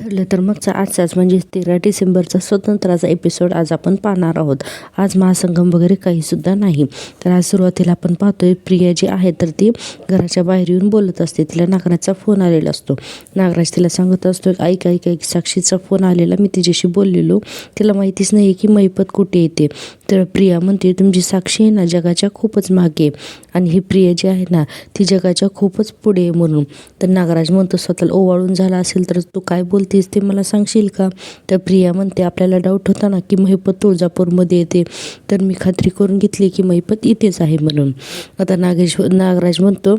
ठरलं तर मगचा आजचाच म्हणजे 13 डिसेंबरचा स्वतंत्राचा एपिसोड आज आपण पाहणार आहोत. आज महासंगम वगैरे काहीसुद्धा नाही. तर आज सुरुवातीला आपण पाहतोय प्रिया जी आहे तर ती घराच्या बाहेर येऊन बोलत असते. तिला नागराजचा फोन आलेला असतो. नागराज तिला सांगत असतो, ऐक ऐक ऐक साक्षीचा फोन आलेला, मी तिच्याशी बोललेलो, तिला माहितीच नाही की मैपत कुठे येते. तर प्रिया म्हणते, तुमची साक्षी आहे ना जगाच्या खूपच मागे आणि ही प्रिया जी आहे ना ती जगाच्या खूपच पुढे आहे म्हणून. तर नागराज म्हणतो, स्वतःला ओवाळून झाला असेल तर तू काय बोलतेस ते मला सांगशील का? तर प्रिया म्हणते, आपल्याला डाऊट होता ना की महिपत तुळजापूरमध्ये येते, तर मी खात्री करून घेतली की महिपत इथेच आहे म्हणून. आता नागराज म्हणतो,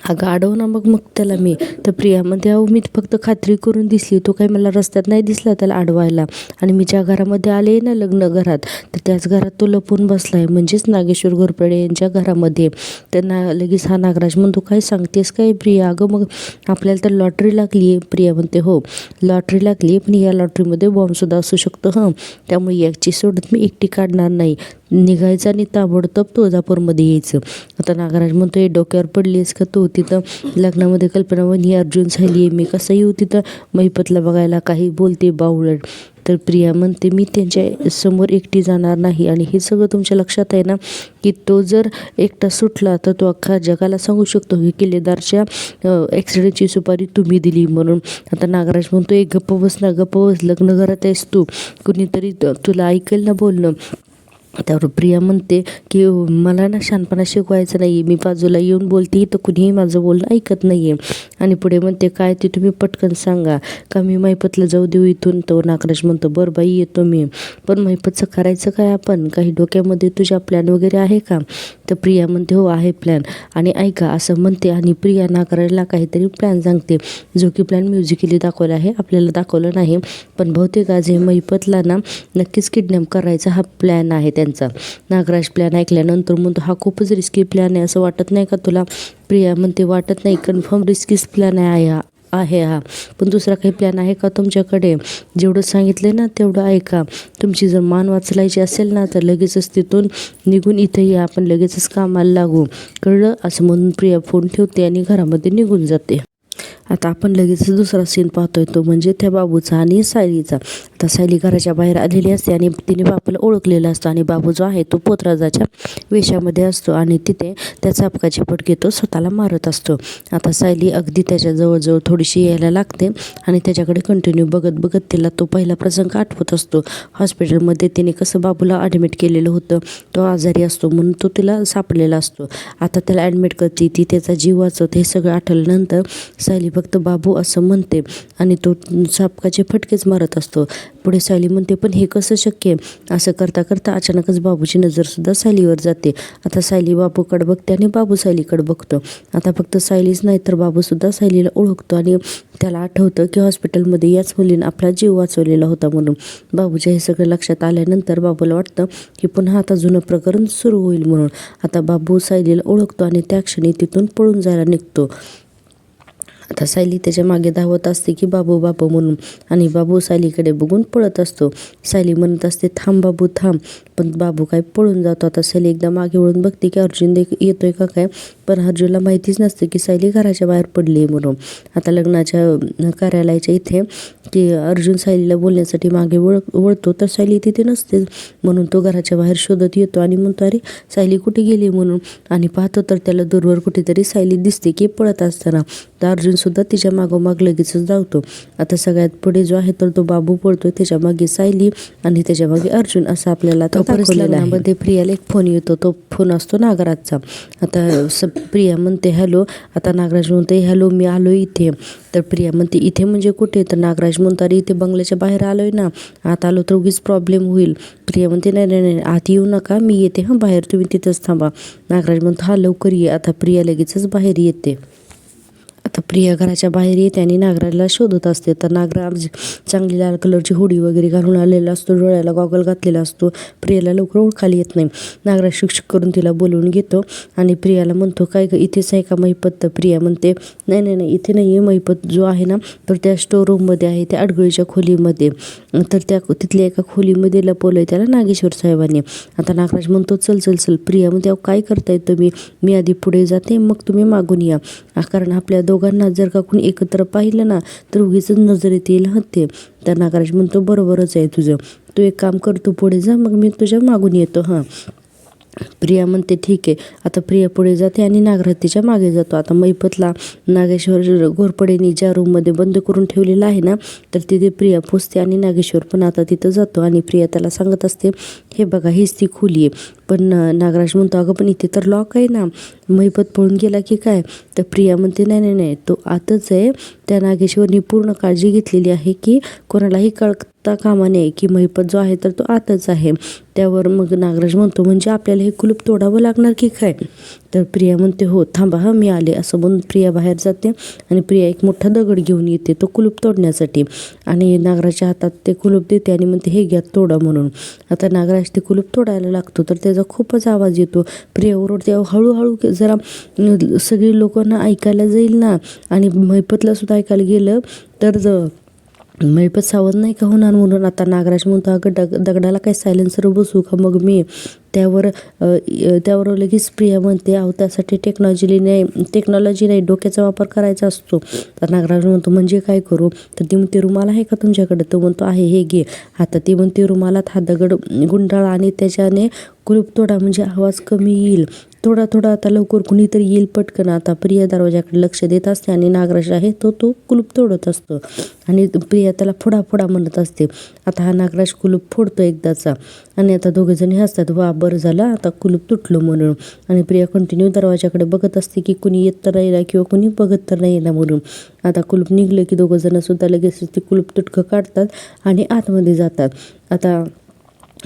अगं अडव ना मग त्याला मी. तर प्रिया म्हणते, अहो मी फक्त खात्री करून दिसली, तो काही मला रस्त्यात नाही दिसला त्याला अडवायला, आणि मी ज्या घरामध्ये आले ना लग्न घरात, तर त्याच घरात तो लपून बसला आहे, म्हणजेच नागेश्वर घोरपडे यांच्या घरामध्ये. त्यांना लगेच हा नागराज म्हणतो, काय सांगतेस काय प्रिया? अगं मग आपल्याला तर लॉटरी लागली आहे. प्रिया म्हणते, हो लॉटरी लागली आहे, पण या लॉटरीमध्ये बॉम्बसुद्धा असू शकतो हं, त्यामुळे याची सोडत मी एकटी काढणार नाही. निघायचं आणि ताबडतोब तुळजापूरमध्ये यायचं. आता नागराज म्हणतो, हे डोक्यावर पडलीस का तू? तिथं लग्नामध्ये कल्पना वहिनी अर्जुन झाली आहे, मी कसं येऊ तिथं महिपतला बघायला? काही बोलते बावळट. तर प्रिया म्हणते, मी त्यांच्या समोर एकटी जाणार नाही, आणि हे सगळं तुमच्या लक्षात आहे ना की तो जर एकटा सुटला तर तो अख्खा जगाला सांगू शकतो की किल्लेदारच्या ॲक्सिडेंटची सुपारी तुम्ही दिली म्हणून. आता नागराज म्हणतो, एक गप्प बस ना, गप्प बस, लग्न घरात आहेस तू, कुणीतरी तुला ऐकेल ना बोलणं. त्यावर प्रिया म्हणते की मला ना शहाणपणा शिकवायचं नाही, मी बाजूला येऊन बोलते तर कुणीही माझं बोलणं ऐकत नाही आहे. आणि पुढे म्हणते, काय ते तुम्ही पटकन सांगा का मी महिपतला जाऊ देऊ इथून? तो नागराज म्हणतो, बरं बाई येतो मी, पण महिपतचं करायचं काय आपण? काही डोक्यामध्ये तुझ्या प्लॅन वगैरे आहे का? तर प्रिया म्हणते, हो आहे प्लॅन, आणि ऐका असं म्हणते, आणि प्रिया नागराजला काहीतरी प्लॅन सांगते, जो की प्लॅन म्युझिकली दाखवला आहे, आपल्याला दाखवलं नाही, पण बहुतेक आज हे महिपतला ना नक्कीच किडनॅप करायचा हा प्लॅन आहे त्यांचा. नागराज प्लॅन ऐकल्यानंतर म्हणतो, हा खूपच रिस्की प्लॅन आहे, असं वाटत नाही का तुला? प्रिया म्हणते, वाटत नाही, कन्फर्म रिस्कीच प्लॅन आहे हा, पण दुसरा काही प्लॅन आहे का तुमच्याकडे? जेवढं सांगितलं ना तेवढं ऐका, तुमची जर मान वाचलायची असेल ना तर लगेचच तिथून निघून इथं या, आपण लगेचच कामाला लागू, कळलं? असं म्हणून प्रिया फोन ठेवते आणि घरामध्ये निघून जाते. आता आपण लगेच दुसरा सीन पाहतोय, तो म्हणजे त्या बाबूचा आणि सायलीचा. आता सायली घराच्या बाहेर आलेली असते आणि तिने बापूला ओळखलेला असतो, आणि बाबू जो आहे तो पोतराजाच्या वेशामध्ये असतो, आणि तिथे त्या चापकाची पट घेतो, स्वतःला मारत असतो. आता सायली अगदी त्याच्या जवळजवळ थोडीशी यायला लागते, आणि त्याच्याकडे कंटिन्यू बघत बघत तिला तो पहिला प्रसंग आठवत असतो. हॉस्पिटलमध्ये तिने कसं बाबूला ॲडमिट केलेलं होतं, तो आजारी असतो म्हणून तो तिला सापडलेला असतो. आता त्याला ॲडमिट करते ती, त्याचा जीव वाचवते. हे सगळं आठवल्यानंतर सायली फक्त बाबू असं म्हणते, आणि तो चापकाचे फटकेच मारत असतो. पुढे सायली म्हणते, पण हे कसं शक्य आहे? असं करता करता अचानकच बाबूची नजरसुद्धा सायलीवर जाते. आता सायली बाबूकडे बघते आणि बाबू सायलीकडे बघतो. आता फक्त सायलीच नाही तर बाबूसुद्धा सायलीला ओळखतो, आणि त्याला आठवतं की हॉस्पिटलमध्ये याच मुलीने आपला जीव वाचवलेला होता म्हणून. बाबूच्या हे सगळं लक्षात आल्यानंतर बाबूला वाटतं की पुन्हा आता जुनं प्रकरण सुरू होईल म्हणून. आता बाबू सायलीला ओळखतो आणि त्या क्षणी तिथून पळून जायला निघतो. आता सायली त्याच्या मागे धावत असते की बाबू बाबू म्हणून, आणि बाबू सायलीकडे बघून पळत असतो. सायली म्हणत असते, थांब बाबू थांब, पण बाबू काय पळून जातो. आता सायली एकदा मागे वळून बघते की अर्जुन येतोय का काय, पण अर्जुनला माहितीच नसते की सायली घराच्या बाहेर पडली आहे म्हणून. आता लग्नाच्या कार्यालयाच्या इथे की अर्जुन सायलीला बोलण्यासाठी मागे वळतो, तर सायली तिथे नसते, म्हणून तो घराच्या बाहेर शोधत येतो आणि म्हणतो, अरे सायली कुठे गेली म्हणून. आणि पाहतो तर त्याला दूरवर कुठेतरी सायली दिसते की पळत असताना. तर अर्जुनसुद्धा तिच्या मागोमाग लगेचच धावतो. आता सगळ्यात पुढे जो आहे तर तो बाबू पळतोय, त्याच्या मागे सायली आणि त्याच्या मागे अर्जुन, असं आपल्याला दाखवलेलं प्रियाला एक फोन येतो, तो फोन असतो नागराजचा. आता प्रिया म्हणते, हॅलो. आता नागराज म्हणते, हॅलो मी आलो इथे. तर प्रिया म्हणते, इथे म्हणजे कुठे? तर नागराज म्हणतो, अरे इथे बंगल्याच्या बाहेर आलोय ना, आत आलो तर उगीच प्रॉब्लेम होईल. प्रिया म्हणते, नाही नाही नाही आत येऊ नका, मी येते हां बाहेर, तुम्ही तिथंच थांबा. नागराज म्हणतो, हा लवकर ये. आता प्रिया लगेचच बाहेर येते. आता प्रिया घराच्या बाहेर येते आणि नागराजला शोधत असते. तर नागराज चांगली लाल कलरची हुडी वगैरे घालून आलेला असतो, डोळ्याला गॉगल घातलेला असतो. प्रियाला लवकर ओळखायला येत नाही. नागराज शिक्षक करून तिला बोलवून घेतो आणि प्रियाला म्हणतो, काय ग इथेच आहे का महिपत? तर प्रिया म्हणते, नाही नाही नाही इथे नाही आहे महिपत, जो आहे ना तर त्या स्टोर रूममध्ये आहे, त्या अडगळीच्या खोलीमध्ये. तर तिथल्या एका खोलीमध्ये लपवलं आहे त्याला नागेश्वर साहेबांनी. आता नागराज म्हणतो, चल चल चल. प्रिया म्हणते, काय करताय तुम्ही? मी आधी पुढे जाते, मग तुम्ही मागून या, कारण आपल्या दोघांना दोघांना जर का कोणी एकत्र पाहिलं ना तर उगीच नजरेत येईल ते. तर नागराज म्हणतो बरोबरच आहे तुझं, तू एक काम कर, तू पुढे जा, मग मी तुझ्या मागून येतो. हां. प्रिया म्हणते ठीक आहे. आता प्रिया पुढे जाते आणि नागराज तिच्या मागे जातो. आता मैपतला नागेश्वर घोरपडेने ज्या रूममध्ये बंद करून ठेवलेला आहे ना तर तिथे प्रिया पोचते आणि नागेश्वर पण आता तिथं जातो आणि प्रिया त्याला सांगत असते, हे बघा हीच ती खोली आहे. पण नागराज म्हणतो अगं पण इथे तर लॉक आहे ना, मैपत पळून गेला की काय? तर प्रिया म्हणते नाही नाही नाही, तो आतच आहे. त्या नागेश्वरनी पूर्ण काळजी घेतलेली आहे की कोणालाही कळता कामा नये की मैपत जो आहे तर तो आतच आहे. त्यावर मग नागराज म्हणतो म्हणजे आपल्याला हे कुलूप तोडावं लागणार की काय? तर प्रिया म्हणते हो थांबा हा मी आले, असं म्हणून प्रिया बाहेर जाते आणि प्रिया एक मोठा दगड घेऊन येते तो कुलूप तोडण्यासाठी आणि नागराजच्या हातात ते कुलूप देते आणि म्हणते हे घ्या तोडा म्हणून. आता नागराज ते कुलूप तोडायला लागतो तर त्याचा खूपच आवाज येतो. प्रिया ओरडते हळूहळू जरा सगळी लोकांना ऐकायला जाईल ना, आणि मैपतला सुद्धा ऐकायला गेलं तर मैपत सावध नाही का होणार म्हणून. आता नागराज म्हणतो अगं दगडाला काय सायलेन्सर बसू का मग मी? त्यावर लगेच प्रिया म्हणते अहो त्यासाठी टेक्नॉलॉजी नाही डोक्याचा वापर करायचा असतो. तर नागराज म्हणतो म्हणजे काय करू? तर ती म्हणते रुमाल आहे का तुमच्याकडे? तो म्हणतो आहे, हे घे. आता ती म्हणते रुमालात हा दगड गुंडाळा आणि त्याच्याने कुलूप तोडा म्हणजे आवाज कमी येईल. थोडा आता लवकर कुणीतरी येईल पटकन. आता प्रिया दरवाजाकडे लक्ष देत असते आणि नागराज आहे तो कुलूप तोडत असतो आणि प्रिया त्याला फोडा म्हणत असते. आता हा नागराज कुलूप फोडतो एकदाचा आणि आता दोघेजणी हसतात, वा बरं झालं आता कुलूप तुटलं म्हणून. आणि प्रिया कंटिन्यू दरवाजाकडे बघत असते की कुणी येत तर नाही ना किंवा कुणी बघत तर नाही ना म्हणून. आता कुलूप निघलं की दोघंजण सुद्धा लगेच ते कुलूप तुटकं काढतात आणि आतमध्ये जातात. आता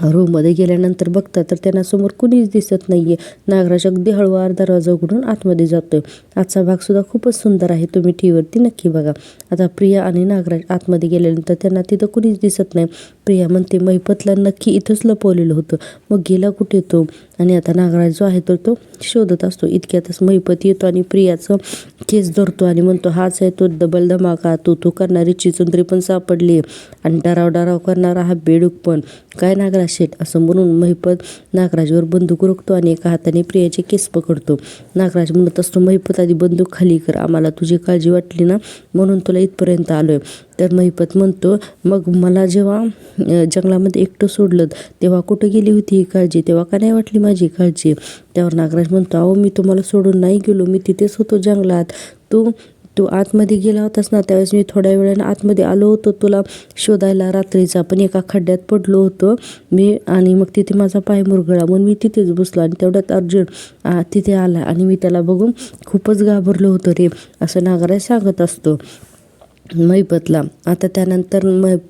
रूममध्ये गेल्यानंतर बघतात तर त्यांना समोर कुणीच दिसत नाहीये. नागराज अगदी हळूवार दरवाजा उघडून आतमध्ये जातोय. आजचा भाग सुद्धा खूपच सुंदर आहे, तुम्ही टीव्हीवरती नक्की बघा. आता प्रिया आणि नागराज आतमध्ये गेल्यानंतर त्यांना तिथं कुणीच दिसत नाही. प्रिया म्हणते मैपतला नक्की इथंच लपवलेलं होतं, मग गेला कुठे तो? आणि आता नागराज जो आहे तर तो शोधत असतो. इतक्यातच मैपत येतो आणि प्रियाचं केस धरतो आणि म्हणतो हाच आहे तो डबल धमाका, तू करणारी चिचुंद्री पण सापडली आणि डराव करणारा हा बेडूक पण. काय नागराज शेठ, असं म्हणून मैपत नागराजवर बंदूक रोखतो आणि एका हाताने प्रियाचे केस पकडतो. नागराज म्हणत असतो मैपत आधी बंदूक खाली कर, आम्हाला तुझी काळजी वाटली ना म्हणून तुला इथपर्यंत आलोय. तर मैपत म्हणतो मग मला जेव्हा जंगलामध्ये एकटं सोडलं तेव्हा कुठं गेली होती ही काळजी, तेव्हा का नाही वाटली माझी काळजी? त्यावर नागराज म्हणतो अहो मी तुम्हाला सोडून नाही गेलो, मी तिथेच होतो जंगलात. तू आतमध्ये गेला होतास ना त्यावेळेस मी थोड्या वेळानं आतमध्ये आलो होतो तुला शोधायला रात्रीचा, पण एका खड्ड्यात पडलो होतो मी आणि मग तिथे माझा पाय मुरगळला म्हणून मी तिथेच बसलो आणि तेवढ्यात अर्जुन तिथे आला आणि मी त्याला बघून खूपच घाबरलो होतो रे, असं नागराज सांगत असतो मैपतला. आता त्यानंतर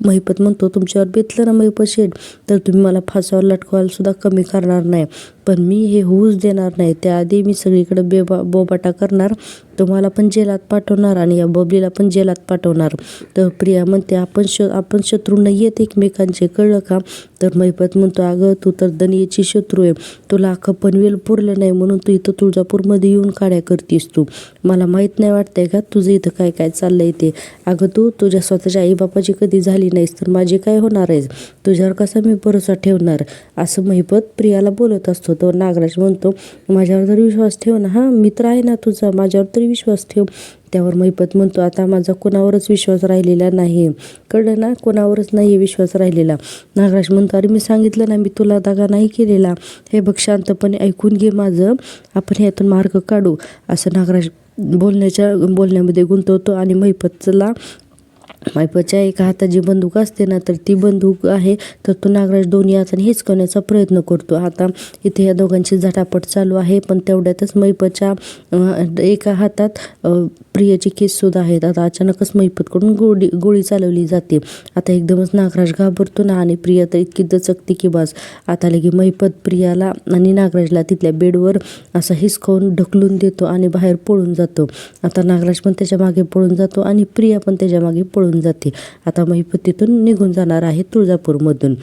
मैपत म्हणतो तुमच्यावर बेतलं ना मैपत शेठ तर तुम्ही मला फासावर लटकवायला सुद्धा कमी करणार नाही, पण मी हे होऊच देणार नाही. त्याआधी मी सगळीकडे बोबाटा करणार, तुम्हाला पण जेलात पाठवणार आणि या बबलीला पण जेलात पाठवणार. तर प्रिया म्हणते आपण शत्रू नाही आहेत एकमेकांचे, कळलं का? तर मैपत म्हणतो अगं तू तर दनियेची शत्रू आहे, तुला अख्खं पनवेल पुरलं नाही म्हणून तू इथं तुळजापूरमध्ये येऊन काड्या करतीस. तू मला माहीत नाही वाटतंय का तुझं इथं काय चाललंय ते? अगं तू तुझ्या स्वतःच्या आईबापाची कधी झाली नाहीस तर माझी काय होणार आहेस? तुझ्यावर कसा मी भरोसा ठेवणार? असं मैपत प्रियाला बोलत असतो. तो नागराज म्हणतो माझ्यावर तरी विश्वास ठेव ना, हा मित्र आहे ना तुझा, माझ्यावर तरी विश्वास ठेव. त्यावर मैपत म्हणतो आता माझा कोणावरच विश्वास राहिलेला नाही, कळलं ना, कोणावरच नाही विश्वास राहिलेला. नागराज म्हणतो अरे मी सांगितलं ना मी तुला दगा नाही केलेला, हे बघ शांतपणे ऐकून घे माझं, आपण यातून मार्ग काढू. असं नागराज बोलण्यामध्ये गुंतवतो आणि मैपतच्या एका हातात जी बंदूक असते ना तर ती बंदूक आहे तर तो नागराज दोन्ही हाताने हिसकवण्याचा प्रयत्न करतो. आता इथे या दोघांची झटापट चालू आहे, पण तेवढ्यातच मैपतच्या एका हातात प्रियाची केस सुद्धा आहेत. आता अचानकच मैपतकडून गोळी चालवली जाते. आता एकदमच नागराज घाबरतो ना आणि प्रिया तर इतकी दचकते की बस. आता लगे मैपत प्रियाला आणि नागराजला तिथल्या बेडवर असं हिसकावून ढकलून देतो आणि बाहेर पळून जातो. आता नागराज पण त्याच्या मागे पळून जातो आणि प्रिया पण त्याच्या मागे पळून जाते. आता मैपत तिथून निघून जाणार आहे तुळजापूरमधून.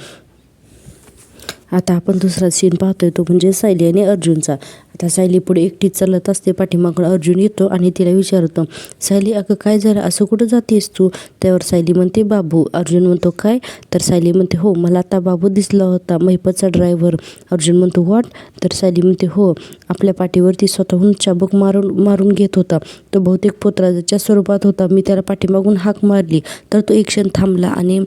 आता आपण दुसरा सीन पाहतोय तो म्हणजे सायली आणि अर्जुनचा. आता सायली पुढे एकटीच चालत असते. पाठीमागून अर्जुन येतो आणि तिला विचारतो, सायली अगं काय झालं, असं कुठं जातेस तू? त्यावर सायली म्हणते बाबू. अर्जुन म्हणतो काय? तर सायली म्हणते हो, मला आता बाबू दिसला होता, महिपतचा ड्रायव्हर. अर्जुन म्हणतो व्हॉट? तर सायली म्हणते हो, आपल्या पाठीवरती स्वतःहून चाबूक मारून घेत होता. तो बहुतेक पोतराजाच्या स्वरूपात होता. मी त्याला पाठीमागून हाक मारली तर तो एक क्षण थांबला आणि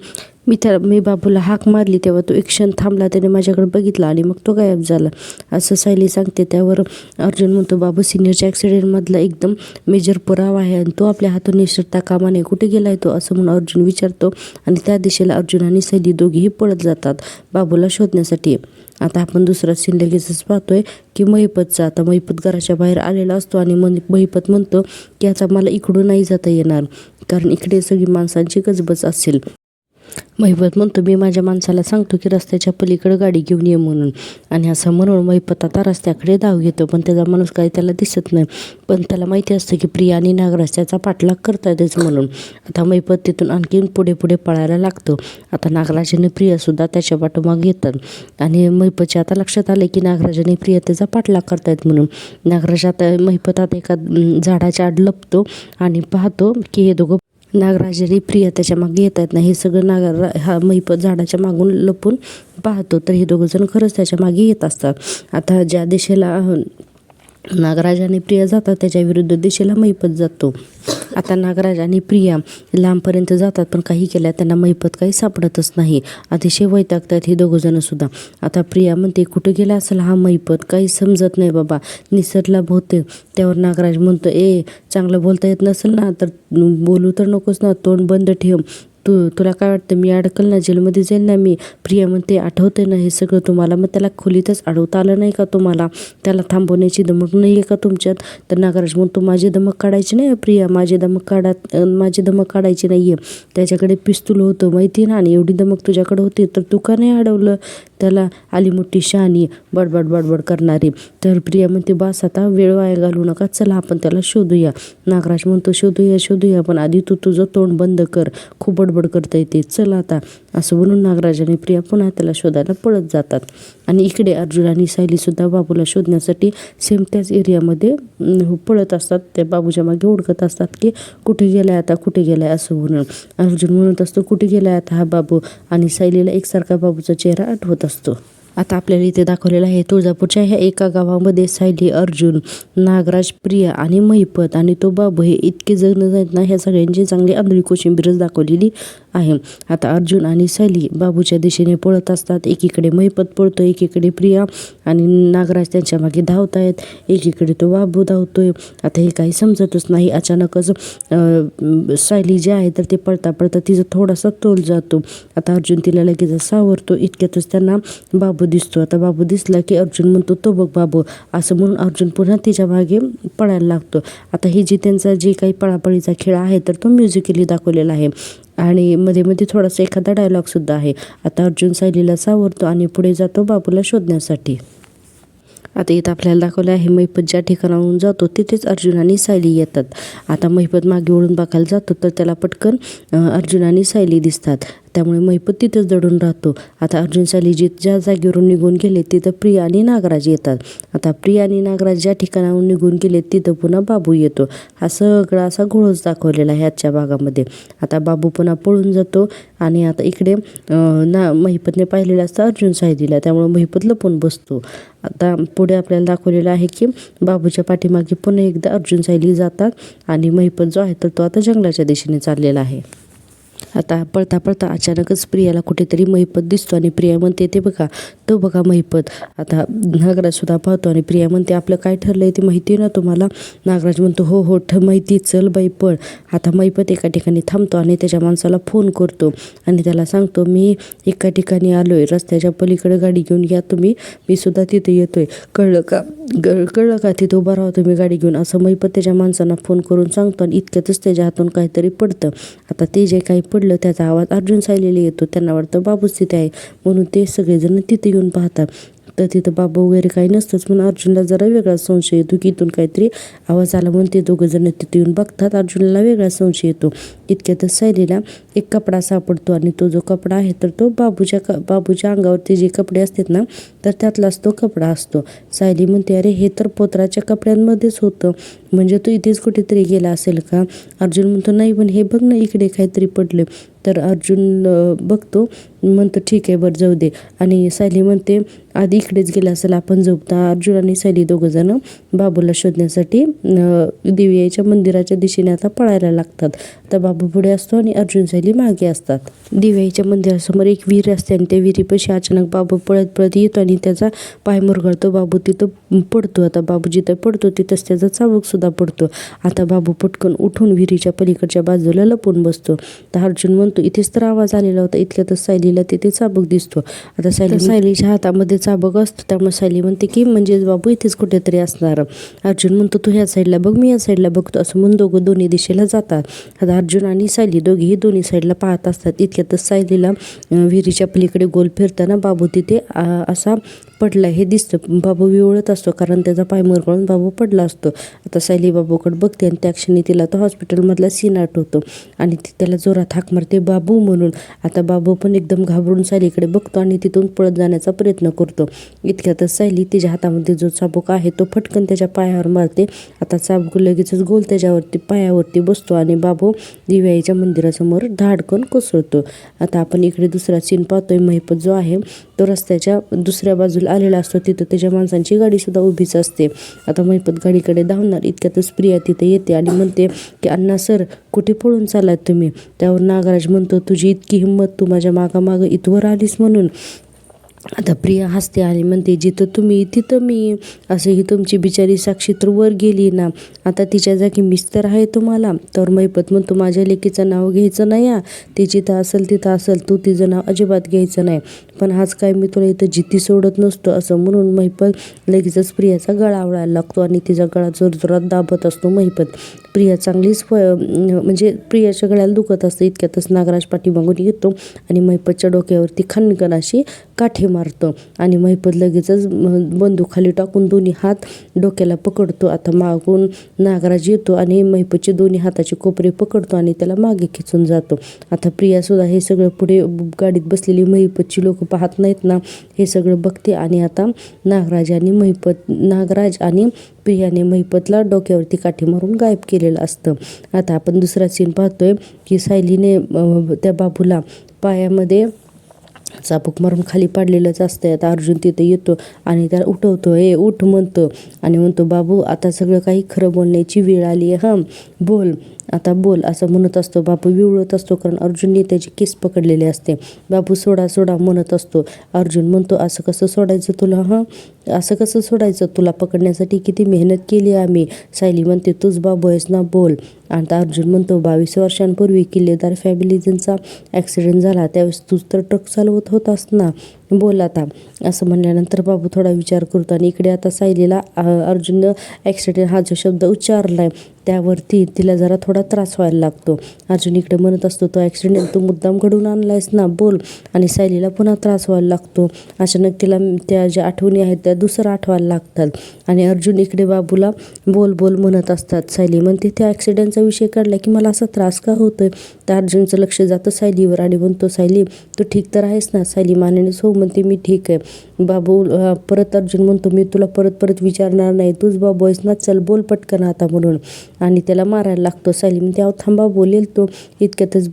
मी बाबूला हाक मारली तेव्हा तो एक क्षण थांबला. त्याने माझ्याकडे बघितला आणि मग तो गायब झाला, असं सायली सांगते. त्यावर अर्जुन म्हणतो बाबू सिनियरच्या ॲक्सिडेंटमधला एकदम मेजर पुरावा आहे आणि तो आपल्या हातून निसटता कामा नये. कुठे गेलाय तो, असं म्हणून अर्जुन विचारतो आणि त्या दिशेला अर्जुन आणि सायली दोघेही पळत जातात बाबूला शोधण्यासाठी. आता आपण दुसरा सीन लगेचच पाहतोय की महिपतचा. आता महिपत घराच्या बाहेर आलेला असतो आणि महिपत म्हणतो की आता मला इकडून नाही जाता येणार, कारण इकडे सगळी माणसांची गजबज असेल. महिपत म्हणतो मी माझ्या माणसाला सांगतो की रस्त्याच्या पलीकडे गाडी घेऊन ये म्हणून. आणि असं म्हणून महिपत आता रस्त्याकडे धाव घेतो, पण त्याचा माणूस काही त्याला दिसत नाही. पण त्याला माहिती असतं की प्रिया आणि नागराज त्याचा पाठलाग करतायतच म्हणून. आता महिपत तिथून आणखीन पुढे पुढे पळायला लागतो. आता नागराज आणि प्रियासुद्धा त्याच्या पाठोमाग येतात आणि महिपतच्या आता लक्षात आलं की नागराज आणि प्रिया त्याचा पाठलाग करतायत म्हणून. नागराज आता महिपत आता एका झाडाच्या आड लपतो आणि पाहतो की हे दोघं नागराज आणि प्रिया त्याच्या मागे येत आहेत ना. हे सगळं हा महिपत झाडाच्या मागून लपून पाहतो तर हे दोघंजण खरंच त्याच्या मागे येत असतात. आता ज्या दिशेला नागराज आणि प्रिया जातात त्याच्या विरुद्ध दिशेला महिपत जातो. आता नागराज आणि प्रिया लांबपर्यंत जातात, पण काही केल्या त्यांना महिपत काही सापडतच नाही. अतिशय वैतागतात हे दोघंजणसुद्धा. आता प्रिया म्हणते कुठं गेला असेल हा महिपत, काही समजत नाही बाबा, निसटला बहुतेक. त्यावर नागराज म्हणतो चांगलं बोलता येत नसेल ना तर बोलू तर नकोस ना, तोंड बंद ठेव. तुला काय वाटतं मी अडकल ना, जेलमध्ये जाईल ना मी? प्रिया म्हणते आठवते ना हे सगळं तुम्हाला, मग त्याला खोलीतच अडवता आलं नाही का तुम्हाला? त्याला थांबवण्याची धमक नाही आहे का तुमच्यात? तर नागराज म्हणतो माझी धमक काढायची नाही प्रिया, माझी धमक काढायची नाही आहे. त्याच्याकडे पिस्तूल होतं माहिती ना, आणि एवढी धमक तुझ्याकडे होती तर तू का नाही अडवलं त्याला? आली मोठी शहाणी बडबड करणारी. तर प्रिया म्हणते बास आता, वेळ वाया घालू नका, चला आपण त्याला शोधूया. नागराज म्हणतो शोधूया पण आधी तू तुझं तोंड बंद कर, खूप बडबड करता येते, चल आता. असं म्हणून नागराज आणि प्रिया पुन्हा त्याला शोधायला पळत जातात. आणि इकडे अर्जुन आणि सायलीसुद्धा बाबूला शोधण्यासाठी सेम त्याच एरियामध्ये पळत असतात. त्या बाबूच्या मागे ओळखत असतात की कुठे गेलाय असं म्हणून. अर्जुन म्हणत असतो कुठे गेलाय आता हा बाबू, आणि सायलीला एकसारखा बाबूचा चेहरा आठवत असतो. आता आपल्याला इथे दाखवलेलं आहे तुळजापूरच्या ह्या एका गावामध्ये सायली, अर्जुन, नागराज, प्रिया आणि महिपत आणि तो बाबू हे इतके जण आहेत ना, ह्या सगळ्यांची चांगली आंधळी कोशिंबीरच दाखवलेली आहे. आता अर्जुन आणि सायली बाबूच्या दिशेने पळत असतात. एकीकडे महिपत पळतो, एकीकडे प्रिया आणि नागराज त्यांच्या मागे धावत आहेत, एकीकडे तो बाबू धावतोय. आता हे काही समजतच नाही. अचानकच सायली जे आहे तर ते पळता तिचा थोडासा तोल जातो. आता अर्जुन तिला लगेच सावरतो. इतक्यातच त्यांना बाबू दिसतो. आता बाबू दिसला की अर्जुन म्हणतो तो बघ बाबू, असं म्हणून अर्जुन पुन्हा तिच्या मागे पळायला लागतो. आता ही जी त्यांचा जे काही पळापळीचा खेळ आहे तर तो म्युझिकली दाखवलेला आहे आणि मध्ये थोडासा एखादा डायलॉगसुद्धा आहे. आता अर्जुन सायलीला सावरतो आणि पुढे जातो बाबूला शोधण्यासाठी. आता इथं आपल्याला दाखवलं आहे महिपत ज्या ठिकाणाहून जातो तिथेच अर्जुन आणि सायली येतात. आता महिपत मागे वळून बघायला जातो तर त्याला पटकन अर्जुन आणि सायली दिसतात. त्यामुळे महिपत तिथंच दडून राहतो. आता अर्जुन सायली ज्या जागेवरून निघून गेले तिथं प्रिया आणि नागराज येतात. आता प्रिया आणि नागराज ज्या ठिकाणाहून निघून गेले तिथं पुन्हा बाबू येतो. हा सगळा असा घोळच दाखवलेला आहे आजच्या भागामध्ये. आता बाबू पुन्हा पळून जातो आणि आता इकडे महिपतने पाहिलेलं असतं अर्जुन सायलीला, त्यामुळे महिपत लपून बसतो. आता पुढे आपल्याला दाखवलेलं आहे की बाबूच्या पाठीमागे पुन्हा एकदा अर्जुन सायली जातात आणि महिपत जो आहे तर तो आता जंगलाच्या दिशेने चाललेला आहे. आता पळता अचानकच प्रियाला कुठेतरी महिपत दिसतो आणि प्रिया म्हणते ते बघा महिपत. आता नागराजसुद्धा पाहतो आणि प्रिया म्हणते आपलं काय ठरलं आहे ते माहिती आहे ना तुम्हाला? नागराज म्हणतो हो माहिती, चल बाई पळ. आता महिपत एका ठिकाणी थांबतो आणि त्याच्या माणसाला फोन करतो आणि त्याला सांगतो मी एका ठिकाणी आलो आहे, रस्त्याच्या पलीकडे गाडी घेऊन या तुम्ही, मी सुद्धा तिथे येतोय, कळलं का तिथे उभा राहा तुम्ही गाडी घेऊन, असं महिपत त्याच्या माणसांना फोन करून सांगतो. आणि इतक्यातच त्याच्या हातून काहीतरी पडतं. आता ते जे काही पडलं त्याचा आवाज अर्जुन सायलीला येतो. त्यांना वाटतं बाबूच तिथे आहे म्हणून ते सगळेजण तिथे येऊन पाहतात. तर तिथं बाबू वगैरे काही नसतंच म्हणून अर्जुनला जरा वेगळा संशय येतो की इथून काहीतरी आवाज आला म्हणून ते दोघंजण तिथे येऊन बघतात. अर्जुनला वेगळा संशय येतो इतक्यातच सायलीला एक कपडा सापडतो आणि तो जो कपडा आहे तर तो बाबूच्या अंगावरती जे कपडे असतात ना तर त्यातलाच तो कपडा असतो. सायली म्हणते, अरे हे तर पोत्राच्या कपड्यांमध्येच होतं, म्हणजे तो इथेच कुठेतरी गेला असेल का? अर्जुन म्हणतो, नाही पण हे बघ ना इकडे काहीतरी पडले. तर अर्जुन बघतो, म्हणतो ठीक आहे बरं जाऊ दे. आणि सायली म्हणते, आधी इकडेच गेला असेल, आपण जाऊ. तर अर्जुन आणि सायली दोघंजणं बाबूला शोधण्यासाठी दिव्याच्या मंदिराच्या दिशेने आता पळायला लागतात. तर बाबू पुढे असतो आणि अर्जुन सायली मागे असतात. दिव्याच्या मंदिरासमोर एक विहीर असते आणि त्या विहिरीपाशी अचानक बाबू पळत पळत येतो आणि त्याचा पाय मुरगळतो. बाबू तिथं पडतो. आता बाबू जिथं पडतो तिथंच त्याचा चाबूक सुद्धा पडतो. आता बाबू पटकन उठून विहिरीच्या पलीकडच्या बाजूला लपून बसतो. तर अर्जुन म्हणतो, इथेच तर आवाज आलेला होता. इतक्यातच सायलीला तिथे चाबूक दिसतो. आता सायलीच्या हातामध्ये चाबूक असतो, त्यामुळे सायली म्हणते की म्हणजेच बाबू इथेच कुठेतरी असणार. अर्जुन म्हणतो, तू ह्या साईडला बघ, मी या साईडला बघतो, असं म्हणून दोघं दोन्ही दिशेला जातात. आता अर्जुन आणि सायली दोघेही दोन्ही साईडला पाहत असतात. इतक्यातच सायलीला विहिरीच्या पलीकडे गोल फिरताना बाबू तिथे असा पडला हे दिसतं. बाबू विवळत असतो कारण त्याचा पाय मुरगळून बाबू पडला असतो. आता सायली बाबूकडे बघते आणि त्या क्षणी तिला तो हॉस्पिटलमधला सीन आठवतो आणि ती त्याला जोरात हाक मारते, बाबू म्हणून. आता बाबू पण एकदम घाबरून सायलीकडे बघतो आणि तिथून पळत जाण्याचा प्रयत्न करतो. इतक्यातच सायली तिच्या हातामध्ये जो चाबूक आहे तो फटकन त्याच्या पायावर मारते. आता चाबूक लगेचच गोल त्याच्यावरती पायावरती बसतो आणि बाबू दिव्याच्या मंदिरासमोर धाडकन कोसळतो. आता आपण इकडे दुसरा सीन पाहतोय. महिपत जो आहे तो रस्त्याच्या दुसऱ्या बाजूला आलेला असतो. तिथं त्याच्या माणसांची गाडी सुद्धा उभीच असते. आता महिपत गाडीकडे धावणार. इतक्यातच प्रिया तिथे येते आणि म्हणते की अण्णा सर, कुठे पळून चालात तुम्ही? त्यावर नागराज म्हणतो, तुझी इतकी हिंमत, तू माझ्या मागं इथवर आलीस म्हणून. आता प्रिया हसते आणि म्हणते, जिथं तुम्ही तिथं मी. असं ही तुमची बिचारी साक्षी तर वर गेली ना, आता तिच्या जागी मीच तर आहे तुम्हाला. तर महिपत म्हणतो, माझ्या लेकीचं नाव घ्यायचं नाही हा, ती जिथं असेल तिथं असेल, तू तिचं नाव अजिबात घ्यायचं नाही. पण आज काय मी तुला इथं जिद्दी सोडत नसतो. असं म्हणून महिपत लगेचच प्रियाचा गळा आवळायला लागतो आणि तिचा गळा जोरजोरात दाबत असतो महिपत. प्रिया चांगलीच म्हणजे प्रियाच्या गळ्याला दुखत असतं. इतक्यातच नागराज पाठीमागून येतो आणि महिपतच्या डोक्यावरती खणखण अशी काठी मारतो आणि महिपत लगेचच बंदूक खाली टाकून दोन्ही हात डोक्याला पकडतो. आता मागून नागराज येतो आणि महिपतचे दोन्ही हाताचे कोपरे पकडतो आणि त्याला मागे खिचून जातो. आता प्रिया सुद्धा हे सगळं पुढे गाडीत बसलेली महिपतची लोक पाहत नाहीत ना, हे सगळं बघते आणि आता नागराज आणि प्रियाने महिपतला डोक्यावरती काठी मारून गायब केलेलं असतं. आता आपण दुसरा सीन पाहतोय की सायलीने त्या बाबूला पायामध्ये चाबूक मारून खाली पाडलेलंच असतं. आता अर्जुन तिथे येतो आणि त्याला उठवतो, उठ म्हणतो आणि म्हणतो, बाबू आता सगळं काही खरं बोलण्याची वेळ आली आहे, हां बोल, आता बोल, असं म्हणत असतो. बाबू विवळत असतो कारण अर्जुनने त्याची केस पकडलेली असते. बाबू सोडा सोडा म्हणत असतो. अर्जुन म्हणतो, असं कसं सोडायचं तुला? हां असं कसं सोडायचं? तुला पकडण्यासाठी किती मेहनत केली आम्ही. सायली म्हणते, तूच बाबू आहेस ना, बोल. आता अर्जुन म्हणतो, 22 वर्षांपूर्वी किल्लेदार फॅमिलीचा ॲक्सिडेंट झाला, त्यावेळेस तूच तर ट्रक चालवत होतास ना, बोल आता. असं म्हणल्यानंतर बाबू थोडा विचार करतो आणि इकडे आता सायलीला अर्जुननं ॲक्सिडेंट हा जो शब्द उच्चारला आहे त्यावरती तिला जरा थोडा त्रास व्हायला लागतो. अर्जुन इकडे म्हणत असतो, तो ॲक्सिडेंट तू मुद्दाम घडवून आणलायस ना, बोल. आणि सायलीला पुन्हा त्रास व्हायला लागतो. अचानक तिला त्या ज्या आठवणी आहेत त्या दुसरं आठवायला लागतात आणि अर्जुन इकडे बाबूला बोल बोल म्हणत असतात. सायली म्हणते, त्या ॲक्सिडेंटचा विषय काढला की मला असा त्रास का होतोय? तर अर्जुनचं लक्ष जातं सायलीवर आणि म्हणतो, सायली तू ठीक तर आहेस ना? सायली मानेनेच हो म्हणते, मी ठीक आहे. बाबू परत अर्जुन म्हणतो, मी तुला परत परत विचारणार नाही, तूच बाबू आहेस ना, चल बोल पटकन आता म्हणून. आणि त्याला मारायला लागतो. सायली म्हणते, अहो थांबा, बोलेल तो. इतक्यातच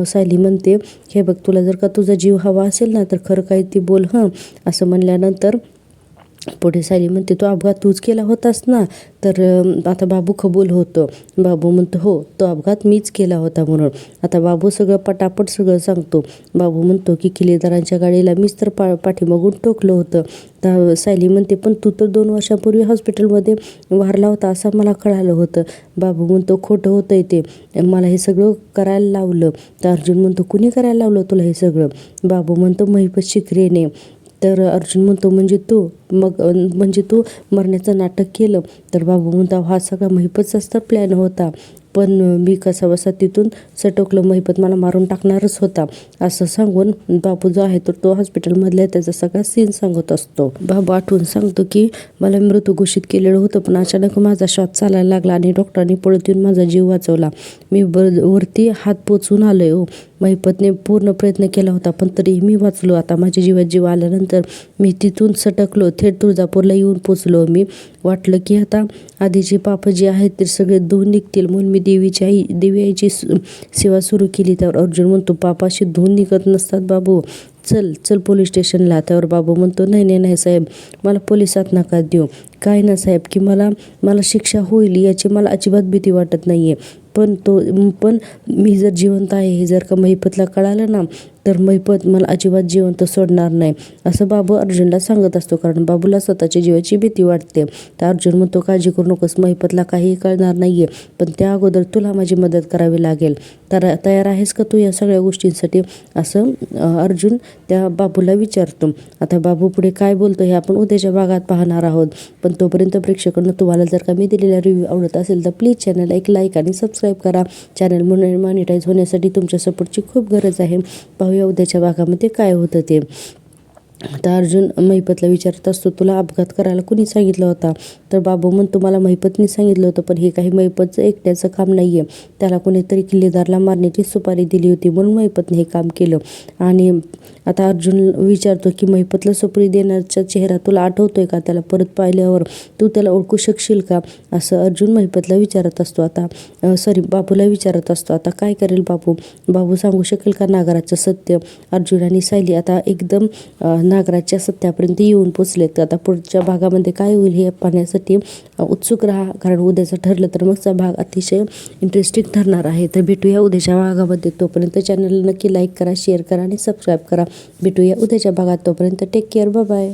सायली म्हणते, हे बघ, तुला जर का तुझा जीव हवा असेल ना तर खरं काही ती बोल हां. असं म्हणल्यानंतर पुढे सायली म्हणते, तो अपघात तूच केला होतास ना? तर आता बाबू कबूल होतो. बाबू म्हणतो, हो तो अपघात मीच केला होता म्हणून. आता बाबू सगळं पटापट सगळं सांगतो. बाबू म्हणतो की किल्लेदारांच्या गाडीला मीच तर पाठीमागून टोकलं होतं. तर सायली म्हणते, पण तू तर 2 वर्षापूर्वी हॉस्पिटलमध्ये वारला होता असं मला कळालं होतं. बाबू म्हणतो, खोटं होतंय ते, मला हे सगळं करायला लावलं. तर अर्जुन म्हणतो, कुणी करायला लावलं तुला हे सगळं? बाबू म्हणतो, महिपत शिकरेने. तर अर्जुन म्हणतो, म्हणजे तू मरण्याचं नाटक केलं? तर बाबू म्हणतो, हा सगळा महिपतचाच तर प्लॅन होता. पण मी कसाबसा तिथून सटकलो. महिपत मला मारून टाकणारच होता असं सांगून बाबू जो आहे तो हॉस्पिटलमधल्या त्याचा सगळा सीन सांगत असतो. बाबू आठवून सांगतो की मला मृत्यू घोषित केलेलं होतं, पण अचानक माझा श्वास चालायला लागला आणि डॉक्टरांनी पळत येऊन माझा जीव वाचवला. मी वरती हात पोचून आलोय हो. महिपतने पूर्ण प्रयत्न केला होता, पण तरीही मी वाचलो. आता माझ्या जीवात जीव आल्यानंतर मी तिथून सटकलो. थेट तुळजापूरला येऊन पोचलो. मी वाटलं की आता आधीची पापं जी आहेत ते सगळे धुवून निघतील म्हणून मी देवी आईची सेवा सुरू केली. त्यावर अर्जुन म्हणतो, पापाशी धुवून निघत नसतात बाबू, चल पोलीस स्टेशनला. त्यावर बाबू म्हणतो, नाही साहेब, मला पोलिसात नका देऊ. काय ना साहेब की मला शिक्षा होईल याची मला अजिबात भीती वाटत नाही आहे. पण मी जर जिवंत आहे हे जर का महिपतला कळालं ना तर महिपत मला अजिबात जिवंत सोडणार नाही असं बाबू अर्जुनला सांगत असतो. कारण बाबूला स्वतःच्या जीवाची भीती वाटते. तर अर्जुन म्हणतो, काळजी करू नकोस, महिपतला काहीही कळणार नाही आहे, पण त्या अगोदर तुला माझी मदत करावी लागेल. तर तयार आहेस का तू या सगळ्या गोष्टींसाठी असं अर्जुन त्या बाबूला विचारतो. आता बाबू पुढे काय बोलतो हे आपण उद्याच्या भागात पाहणार आहोत. पण तोपर्यंत प्रेक्षकांना तुम्हाला जर का मी दिलेला रिव्ह्यू आवडत असेल तर प्लीज चॅनलला एक लाईक आणि सबस्क्राईब करा. चॅनल मॉनिटाईज होण्यासाठी तुमच्या सपोर्टची खूप गरज आहे. पाहूया उद्याच्या भागामध्ये काय होतं ते. आता अर्जुन महिपतला विचारत असतो, तुला अपघात करायला कुणी सांगितलं होता? तर बाबू म्हणतो, मला महिपतने सांगितलं होतं, पण हे काही महिपतचं एकट्याचं काम नाही आहे. त्याला कोणीतरी किल्लेदारला मारण्याची सुपारी दिली होती म्हणून महिपतने हे काम केलं. आणि आता अर्जुन विचारतो की महिपतला सुपारी देण्याचा चेहरा तुला आठवतोय का? त्याला परत पाहिल्यावर तू त्याला ओळखू शकशील का? असं अर्जुन महिपतला विचारत असतो. बाबूला विचारत असतो. आता काय करेल बाबू सांगू शकेल का नागराचं सत्य? अर्जुन आणि सायली आता एकदम नागराच्या सत्यापर्यंत येऊन पोचलेत. आता पुढच्या भागामध्ये काय होईल हे पाहण्यासाठी उत्सुक राहा, कारण उद्याचं ठरलं तर मगचा भाग अतिशय इंटरेस्टिंग ठरणार आहे. तर भेटूया उद्याच्या भागामध्ये. तोपर्यंत चॅनलला नक्की लाईक करा, शेअर करा आणि सबस्क्राईब करा. भेटूया उद्याच्या भागात. तोपर्यंत टेक केअर, बाय.